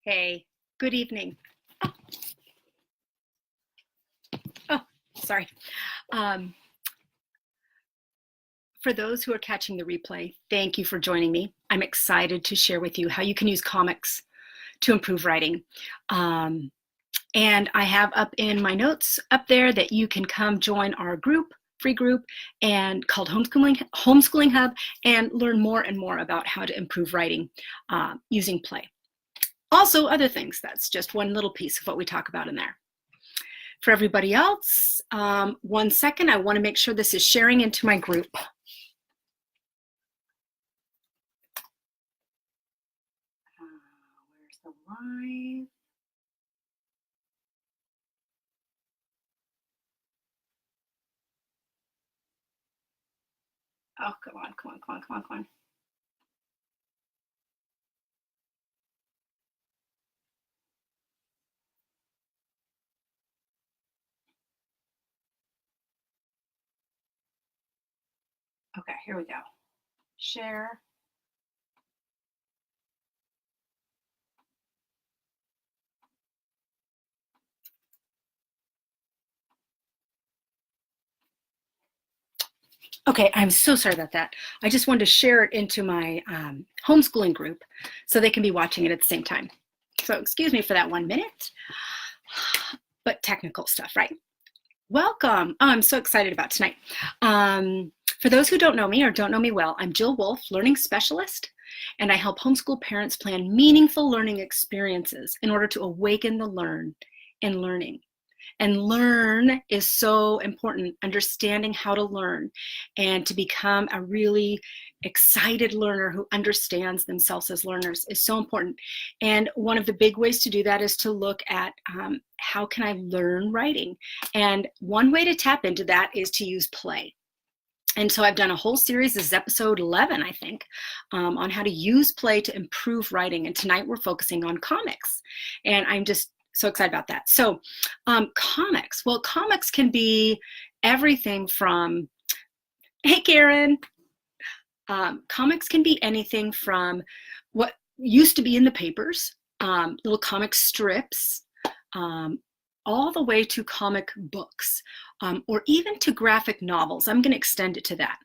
Hey, good evening. Oh, sorry. Um, for those who are catching the replay, thank you for joining me. I'm excited to share with you how you can use comics to improve writing. And I have up in my notes up there that you can come join our group, free group, and called Homeschooling Hub, and learn more and more about how to improve writing using play. Also, other things. That's just one little piece of what we talk about in there. For everybody else, 1 second, I want to make sure this is sharing into my group. Where's the live? Oh, come on, come on, come on, come on, come on. Okay, here we go. Share. Okay, I'm so sorry about that. I just wanted to share it into my homeschooling group so they can be watching it at the same time. So excuse me for that 1 minute, but technical stuff, right? Welcome. Oh, I'm so excited about tonight. For those who don't know me or don't know me well, I'm Jill Wolf, learning specialist, and I help homeschool parents plan meaningful learning experiences in order to awaken the learning. And learn is so important, understanding how to learn and to become a really excited learner who understands themselves as learners is so important. And one of the big ways to do that is to look at how can I learn writing? And one way to tap into that is to use play. And so I've done a whole series, this is episode 11, I think, on how to use play to improve writing. And tonight we're focusing on comics. And I'm just so excited about that. So comics, well, comics can be everything from, hey, Karen, comics can be anything from what used to be in the papers, little comic strips, all the way to comic books, or even to graphic novels. I'm going to extend it to that.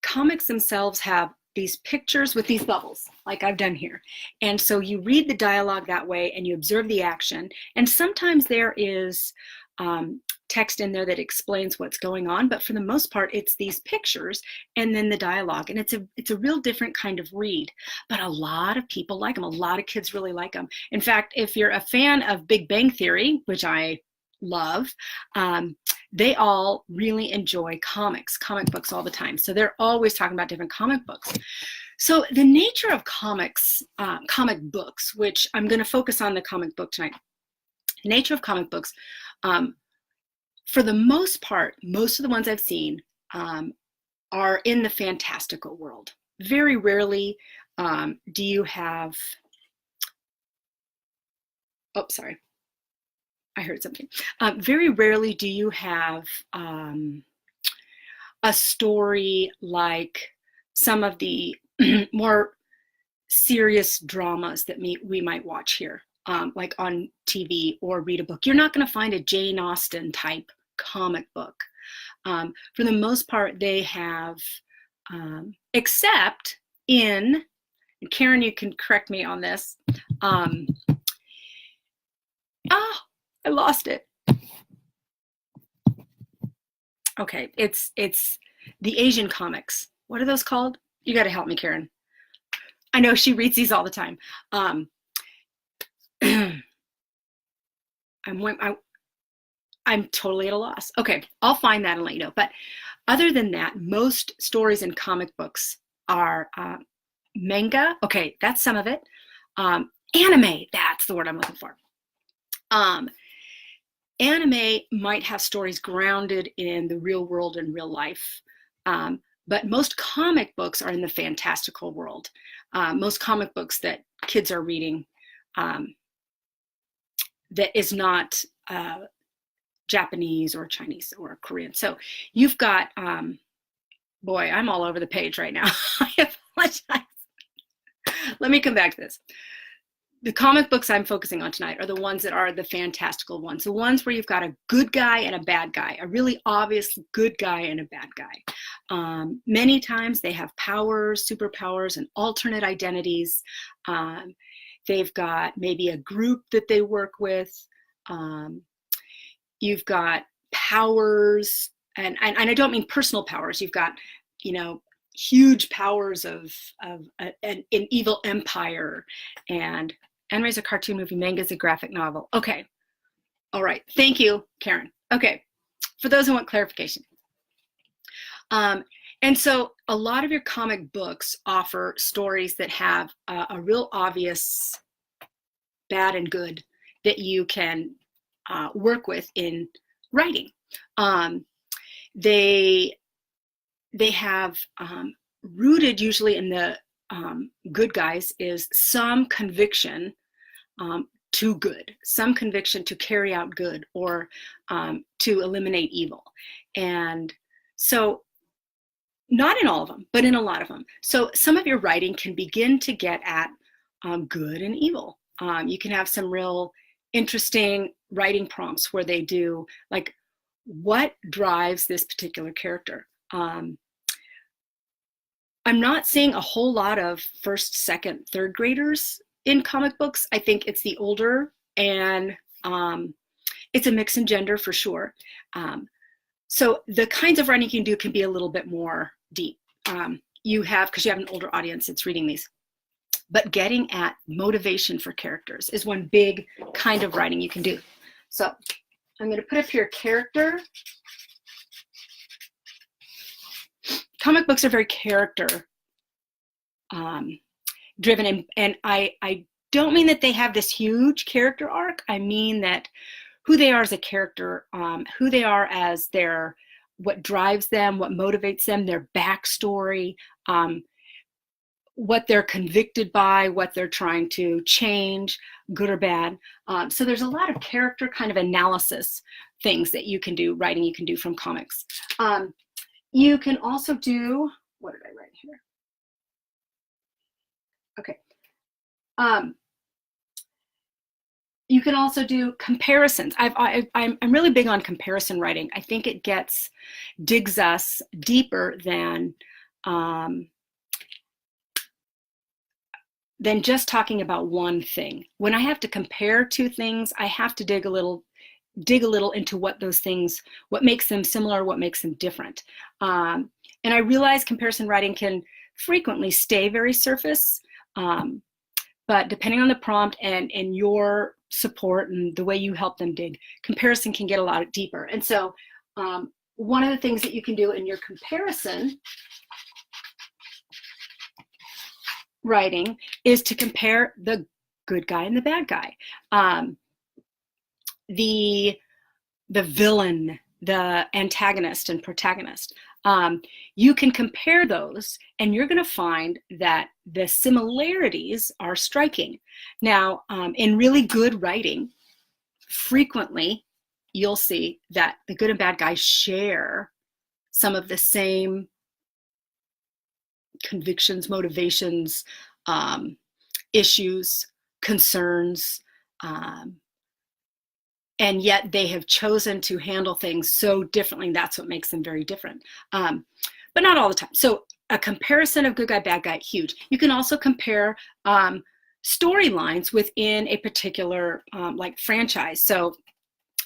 Comics themselves have these pictures with these bubbles, like I've done here. And so you read the dialogue that way and you observe the action. And sometimes there is text in there that explains what's going on, but for the most part, it's these pictures and then the dialogue. And it's a real different kind of read, but a lot of people like them. A lot of kids really like them. In fact, if you're a fan of Big Bang Theory, which I love, they all really enjoy comic books all the time. So they're always talking about different comic books. So the nature of comics, comic books, which I'm going to focus on the comic book tonight. The nature of comic books, for the most part, most of the ones I've seen are in the fantastical world. Very rarely do you have, oh, sorry. I heard something. Very rarely do you have a story like some of the more serious dramas that we might watch here, like on TV or read a book. You're not going to find a Jane Austen type comic book. For the most part, they have, except in, and Karen, you can correct me on this. I lost it. Okay, it's the Asian comics. What are those called? You got to help me, Karen. I know she reads these all the time. I'm totally at a loss. Okay, I'll find that and let you know. But other than that, most stories in comic books are manga. Okay, that's some of it. Anime, that's the word I'm looking for. Anime might have stories grounded in the real world and real life, but most comic books are in the fantastical world. Most comic books that kids are reading that is not Japanese or Chinese or Korean. So you've got, boy, I'm all over the page right now. I apologize. let me come back to this. The comic books I'm focusing on tonight are the ones that are the fantastical ones, the ones where you've got a good guy and a bad guy, a really obvious good guy and a bad guy. Many times they have powers, superpowers, and alternate identities. They've got maybe a group that they work with. You've got powers, and I don't mean personal powers. You've got, huge powers of an evil empire, and anime's a cartoon movie, manga is a graphic novel. Okay, all right, thank you, Karen. Okay, for those who want clarification. And so a lot of your comic books offer stories that have a real obvious bad and good that you can work with in writing. They have rooted usually in the good guys is some conviction to good, some conviction to carry out good or to eliminate evil. And so not in all of them, but in a lot of them. So some of your writing can begin to get at good and evil. You can have some real interesting writing prompts where they do like, what drives this particular character? I'm not seeing a whole lot of first, second, third graders in comic books. I think it's the older, and it's a mix in gender for sure. So the kinds of writing you can do can be a little bit more deep. Because you have an older audience that's reading these. But getting at motivation for characters is one big kind of writing you can do. So I'm going to put up here character. Comic books are very character driven, and I don't mean that they have this huge character arc. I mean that who they are as a character, who they are as what drives them, what motivates them, their backstory, what they're convicted by, what they're trying to change, good or bad. So there's a lot of character kind of analysis things that you can do, writing you can do from comics. You can also do, what did I write here? Okay. You can also do comparisons. I'm really big on comparison writing. I think it digs us deeper than just talking about one thing. When I have to compare two things, I have to dig a little into what makes them similar, what makes them different. And I realize comparison writing can frequently stay very surface, but depending on the prompt and your support and the way you help them dig, comparison can get a lot deeper. And so one of the things that you can do in your comparison writing is to compare the good guy and the bad guy. The villain, the antagonist and protagonist. You can compare those and you're going to find that the similarities are striking. Now, in really good writing, frequently you'll see that the good and bad guys share some of the same convictions, motivations, issues, concerns, and yet they have chosen to handle things so differently. And that's what makes them very different, but not all the time. So a comparison of good guy, bad guy, huge. You can also compare storylines within a particular like franchise. So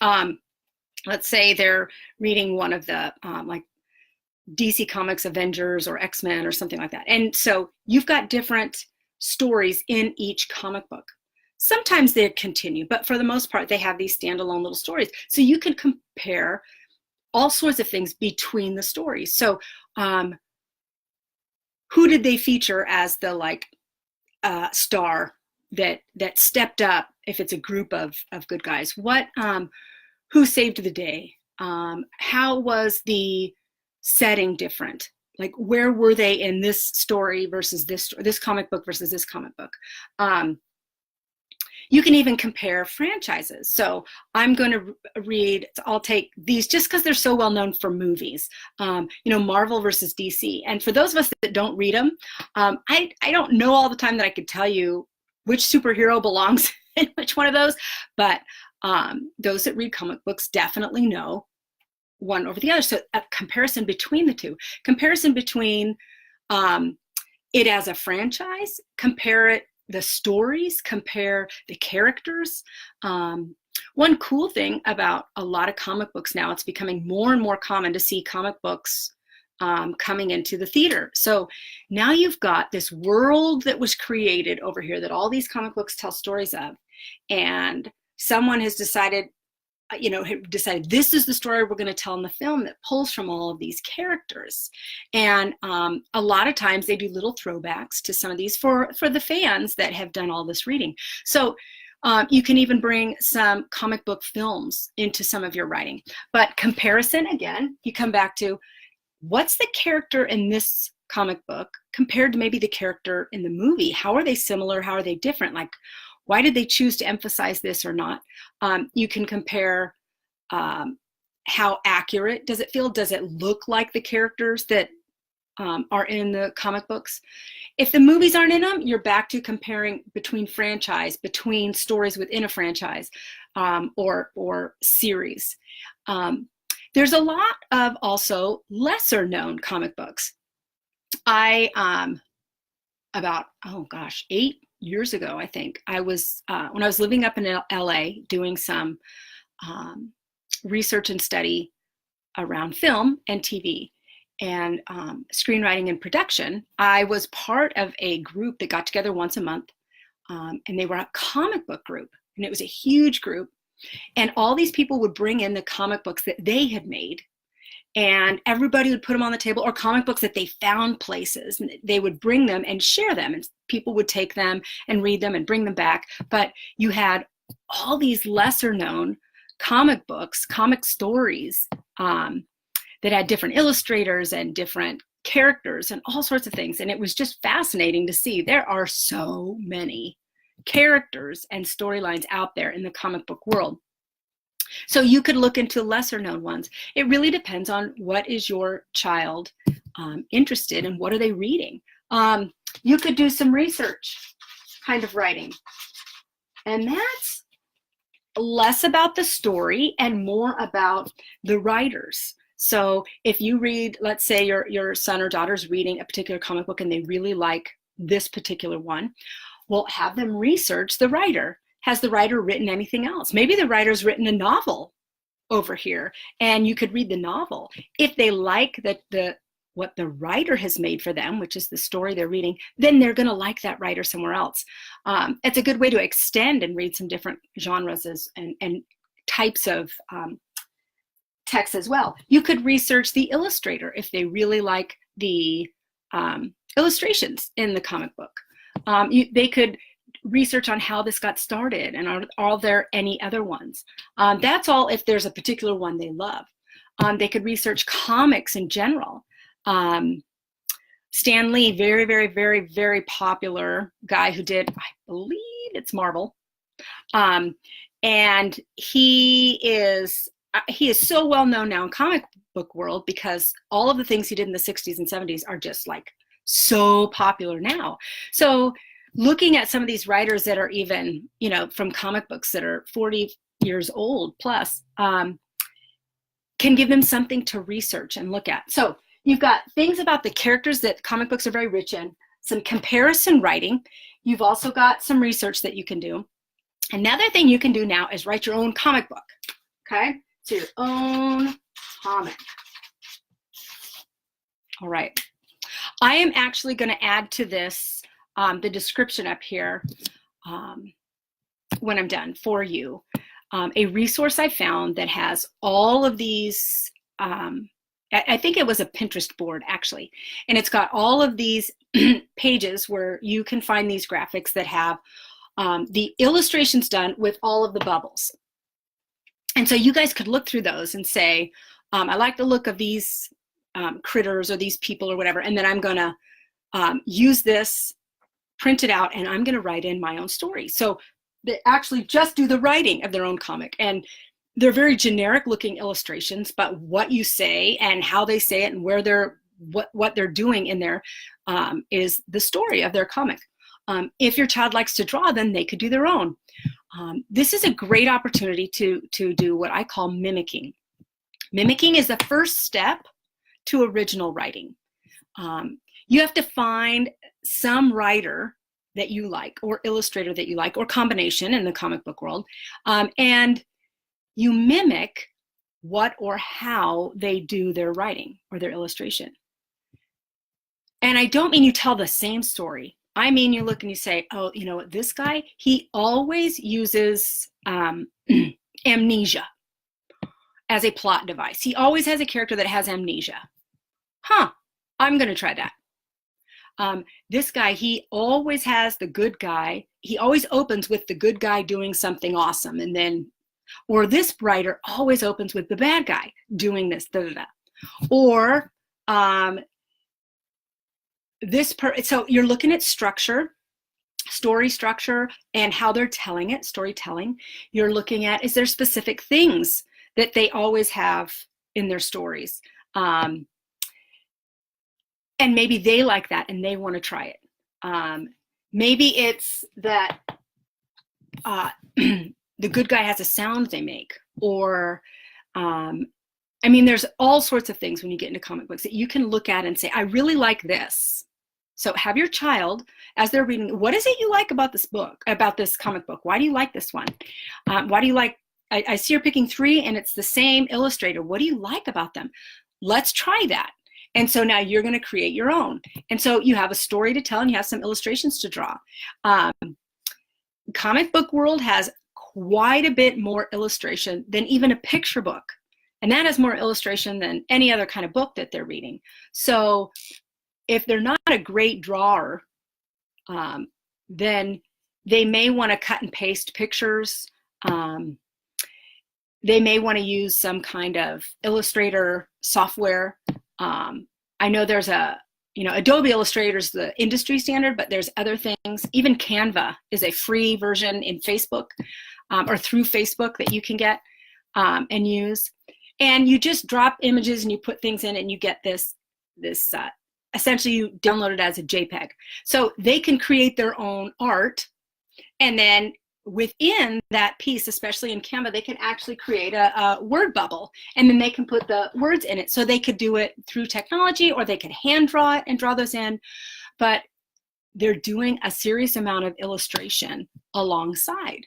let's say they're reading one of the like DC Comics Avengers or X-Men or something like that. And so you've got different stories in each comic book. Sometimes they continue, but for the most part, they have these standalone little stories. So you can compare all sorts of things between the stories. So who did they feature as the star that stepped up if it's a group of good guys? Who saved the day? How was the setting different? Like, where were they in this story versus this comic book versus this comic book? You can even compare franchises. So I'm going to read, I'll take these just because they're so well known for movies, Marvel versus DC. And for those of us that don't read them, I don't know all the time that I could tell you which superhero belongs in which one of those, but those that read comic books definitely know one over the other. So a comparison between the two, comparison between it as a franchise, compare it, the stories, compare the characters. One cool thing about a lot of comic books now, it's becoming more and more common to see comic books coming into the theater. So now you've got this world that was created over here that all these comic books tell stories of, and someone has decided this is the story we're going to tell in the film that pulls from all of these characters. And a lot of times they do little throwbacks to some of these for the fans that have done all this reading. So you can even bring some comic book films into some of your writing. But comparison, again, you come back to what's the character in this comic book compared to maybe the character in the movie? How are they similar? How are they different? Like, why did they choose to emphasize this or not? You can compare how accurate does it feel? Does it look like the characters that are in the comic books? If the movies aren't in them, you're back to comparing between franchise, between stories within a franchise or series. There's a lot of also lesser known comic books. About 8 years ago, I think, I was when I was living up in LA doing some research and study around film and TV and screenwriting and production. I was part of a group that got together once a month, and they were a comic book group, and it was a huge group, and all these people would bring in the comic books that they had made, and everybody would put them on the table, or comic books that they found places, and they would bring them and share them, and people would take them and read them and bring them back. But you had all these lesser known comic books, comic stories that had different illustrators and different characters and all sorts of things. And it was just fascinating to see. There are so many characters and storylines out there in the comic book world. So you could look into lesser known ones. It really depends on what is your child interested in, what are they reading. You could do some research kind of writing. And that's less about the story and more about the writers. So if you read, let's say your son or daughter's reading a particular comic book and they really like this particular one, well, have them research the writer. Has the writer written anything else? Maybe the writer's written a novel over here and you could read the novel. If they like what the writer has made for them, which is the story they're reading, then they're going to like that writer somewhere else. It's a good way to extend and read some different genres and types of text as well. You could research the illustrator if they really like the illustrations in the comic book. They could research on how this got started and are there any other ones. That's all if there's a particular one they love. They could research comics in general. Stan Lee, very, very, very, very popular guy who did, I believe it's Marvel. And he is so well known now in comic book world because all of the things he did in the 60s and 70s are just like so popular now. So looking at some of these writers that are even, from comic books that are 40 years old plus, can give them something to research and look at. So you've got things about the characters that comic books are very rich in, some comparison writing. You've also got some research that you can do. Another thing you can do now is write your own comic book, okay? So your own comic. All right. I am actually going to add to this the description up here when I'm done for you. A resource I found that has all of these, I think it was a Pinterest board actually, and it's got all of these pages where you can find these graphics that have the illustrations done with all of the bubbles. And so you guys could look through those and say, I like the look of these critters or these people or whatever, and then I'm going to use this, print it out, and I'm going to write in my own story. So they actually just do the writing of their own comic. And they're very generic looking illustrations, but what you say and how they say it and where they're, what they're doing in there is the story of their comic. If your child likes to draw, then they could do their own. This is a great opportunity to do what I call mimicking. Mimicking is the first step to original writing. You have to find some writer that you like, or illustrator that you like, or combination in the comic book world, and you mimic what or how they do their writing or their illustration. And I don't mean you tell the same story. I mean, you look and you say, oh, you know what, this guy, he always uses amnesia as a plot device. He always has a character that has amnesia. Huh, I'm going to try that. This guy, he always has the good guy. He always opens with the good guy doing something awesome. And then, or this writer always opens with the bad guy doing this, da, da, da. Or so you're looking at structure, story structure, and how they're telling it, storytelling. You're looking at, is there specific things that they always have in their stories? And maybe they like that and they want to try it. Maybe it's that the good guy has a sound they make, or I mean, there's all sorts of things when you get into comic books that you can look at and say, I really like this. So have your child, as they're reading, what is it you like about this book, about this comic book? Why do you like this one? Why do you like, I see you're picking 3 and it's the same illustrator. What do you like about them? Let's try that. And so now you're going to create your own. And so you have a story to tell and you have some illustrations to draw. Comic book world has quite a bit more illustration than even a picture book. And that has more illustration than any other kind of book that they're reading. So if they're not a great drawer, then they may want to cut and paste pictures. They may want to use some kind of Illustrator software. I know there's Adobe Illustrator is the industry standard, but there's other things. Even Canva is a free version in Facebook or through Facebook that you can get and use. And you just drop images and you put things in and you get this essentially you download it as a JPEG. So they can create their own art, and then within that piece, especially in Canva, they can actually create a word bubble, and then they can put the words in it. So they could do it through technology, or they could hand draw it and draw those in, but they're doing a serious amount of illustration alongside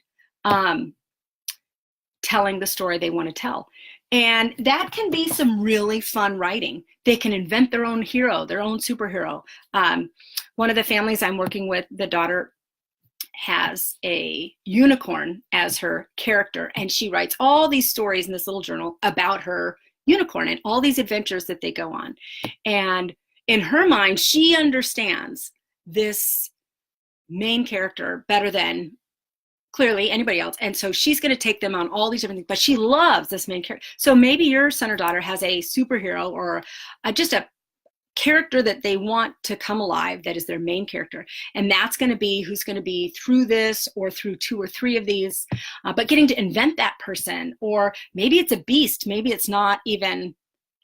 telling the story they want to tell. And that can be some really fun writing. They can invent their own hero, their own superhero. One of the families I'm working with, the daughter has a unicorn as her character, and she writes all these stories in this little journal about her unicorn and all these adventures that they go on. And in her mind, she understands this main character better than clearly anybody else. And so she's going to take them on all these different things, but she loves this main character. So maybe your son or daughter has a superhero or just a character that they want to come alive that is their main character, and that's going to be who's going to be through this or through 2 or 3 of these, but getting to invent that person. Or maybe it's a beast, maybe it's not even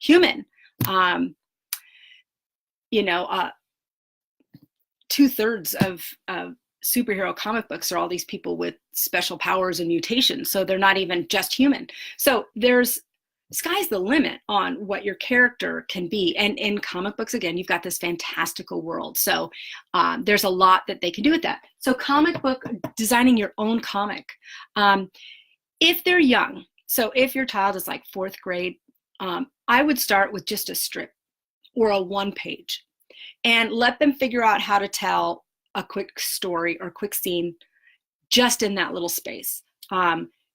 human. 2/3 of superhero comic books are all these people with special powers and mutations, so they're not even just human. So there's sky's the limit on what your character can be. And in comic books, again, you've got this fantastical world. So there's a lot that they can do with that. So comic book, designing your own comic. If they're young, so if your child is like 4th grade, I would start with just a strip or a 1-page and let them figure out how to tell a quick story or quick scene just in that little space.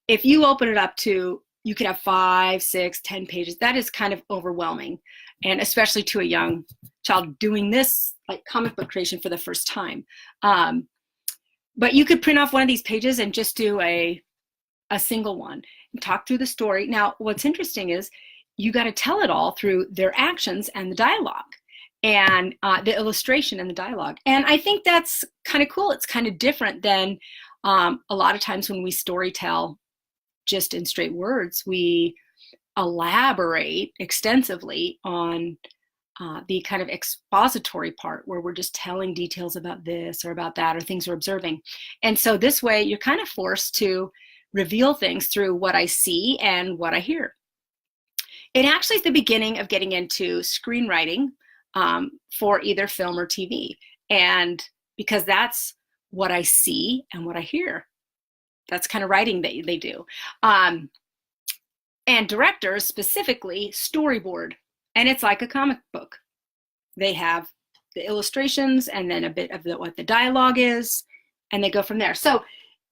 If you open it up to, you could have 5, 6, 10 pages. That is kind of overwhelming, and especially to a young child doing this like comic book creation for the first time. But you could print off one of these pages and just do a single one and talk through the story. Now, what's interesting is you got to tell it all through their actions and the dialogue and the illustration and the dialogue. And I think that's kind of cool. It's kind of different than A lot of times when we story tell just in straight words, we elaborate extensively on the kind of expository part where we're just telling details about this or about that or things we're observing. And so this way you're kind of forced to reveal things through what I see and what I hear. It actually is the beginning of getting into screenwriting for either film or TV. And because that's what I see and what I hear. That's kind of writing that they do. And directors specifically storyboard. And it's like a comic book. They have the illustrations and then a bit of what the dialogue is, and they go from there. So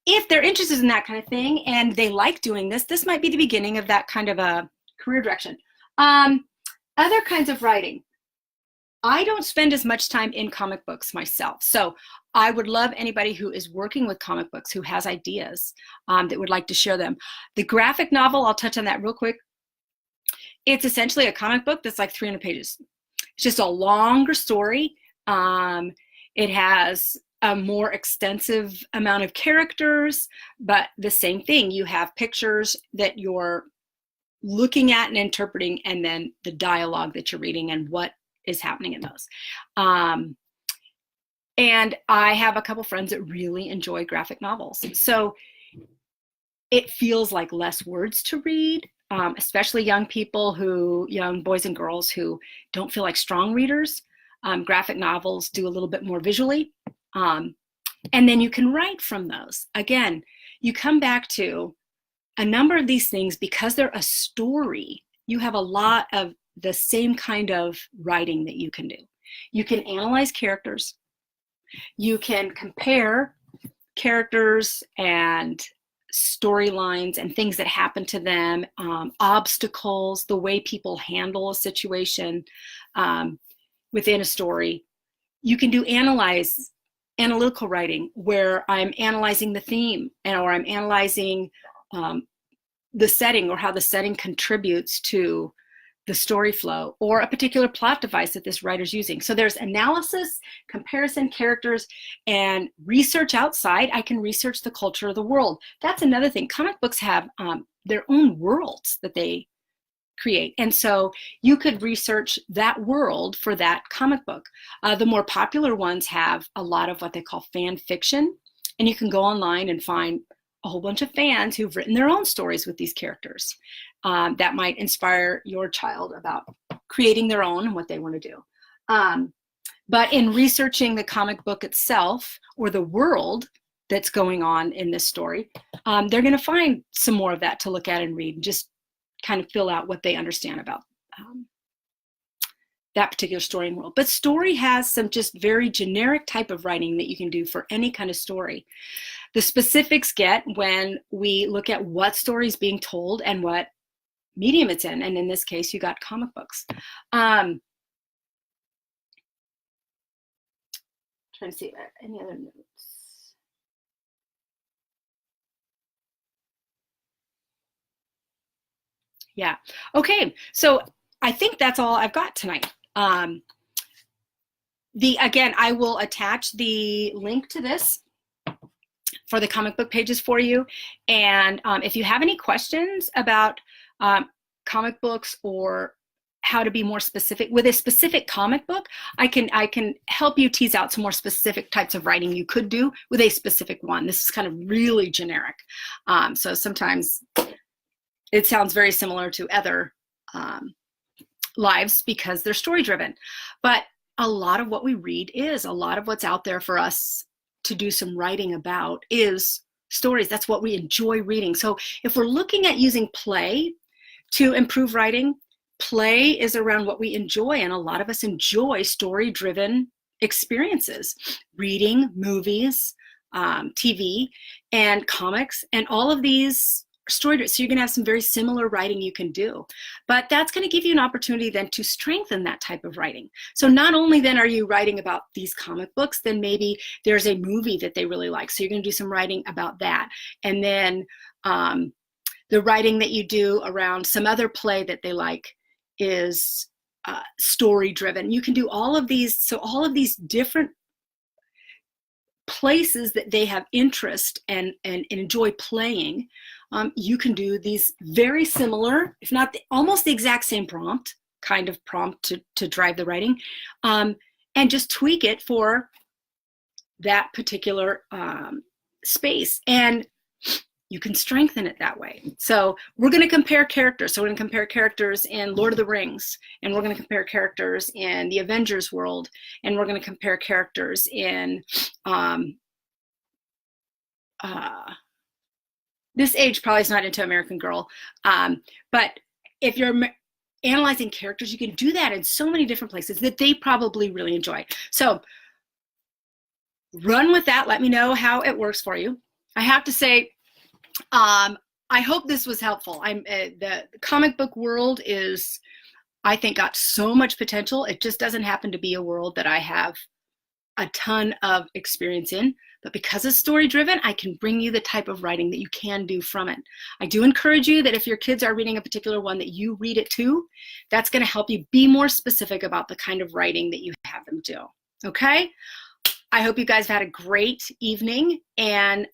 if they're interested in that kind of thing and they like doing this, this might be the beginning of that kind of a career direction. Other kinds of writing. I don't spend as much time in comic books myself. So I would love anybody who is working with comic books, who has ideas that would like to share them. The graphic novel, I'll touch on that real quick. It's essentially a comic book that's like 300 pages. It's just a longer story. It has a more extensive amount of characters, but the same thing. You have pictures that you're looking at and interpreting, and then the dialogue that you're reading and what is happening in those. And I have a couple friends that really enjoy graphic novels. So it feels like less words to read, especially young boys and girls who don't feel like strong readers. Graphic novels do a little bit more visually. And then you can write from those. Again, you come back to a number of these things because they're a story. You have a lot of the same kind of writing that you can do. You can analyze characters. You can compare characters and storylines and things that happen to them, obstacles, the way people handle a situation within a story. You can do analytical writing where I'm analyzing the theme or I'm analyzing the setting or how the setting contributes to the story flow or a particular plot device that this writer's using. So there's analysis, comparison, characters, and research outside. I can research the culture of the world. That's another thing. Comic books have their own worlds that they create. And so you could research that world for that comic book. The more popular ones have a lot of what they call fan fiction. And you can go online and find a whole bunch of fans who've written their own stories with these characters. That might inspire your child about creating their own and what they want to do. But in researching the comic book itself or the world that's going on in this story, they're going to find some more of that to look at and read and just kind of fill out what they understand about that particular story and world. But story has some just very generic type of writing that you can do for any kind of story. The specifics get when we look at what story is being told and what medium it's in. And in this case, you got comic books. Trying to see any other notes. Yeah. Okay. So I think that's all I've got tonight. Again, I will attach the link to this for the comic book pages for you. And if you have any questions about comic books or how to be more specific with a specific comic book, I can help you tease out some more specific types of writing you could do with a specific one. This is kind of really generic. So sometimes it sounds very similar to other lives because they're story driven. But a lot of what we read is a lot of what's out there for us to do some writing about is stories. That's what we enjoy reading. So if we're looking at using play to improve writing, play is around what we enjoy. And a lot of us enjoy story-driven experiences, reading, movies, TV, and comics, and all of these story. So you're going to have some very similar writing you can do, but that's going to give you an opportunity then to strengthen that type of writing. So not only then are you writing about these comic books, then maybe there's a movie that they really like. So you're going to do some writing about that. And then the writing that you do around some other play that they like is story driven. You can do all of these. So all of these different places that they have interest and enjoy playing, you can do these very similar, if not almost the exact same kind of prompt to drive the writing, and just tweak it for that particular space. And you can strengthen it that way. So we're going to compare characters. So we're going to compare characters in Lord of the Rings, and we're going to compare characters in the Avengers world, and we're going to compare characters in this age probably is not into American Girl, but if you're analyzing characters, you can do that in so many different places that they probably really enjoy. So run with that. Let me know how it works for you. I have to say, I hope this was helpful. The comic book world is, I think, got so much potential. It just doesn't happen to be a world that I have a ton of experience in. But because it's story driven, I can bring you the type of writing that you can do from it. I do encourage you that if your kids are reading a particular one, that you read it too. That's going to help you be more specific about the kind of writing that you have them do. Okay? I hope you guys have had a great evening. And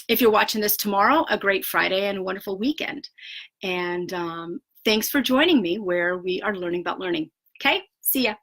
if you're watching this tomorrow, a great Friday and a wonderful weekend. And thanks for joining me where we are learning about learning. Okay? See ya.